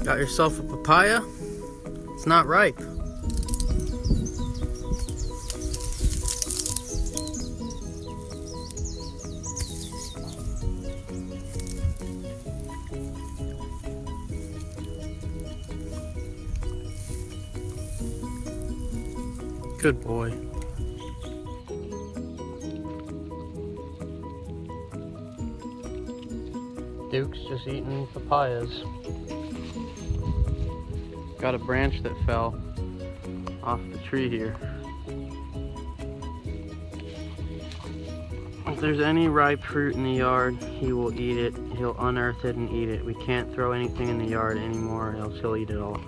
Got yourself a papaya? It's not ripe. Good boy. Duke's just eating papayas. Got a branch that fell off the tree here. If there's any ripe fruit in the yard, he will eat it. He'll unearth it and eat it. We can't throw anything in the yard anymore, else he'll eat it all.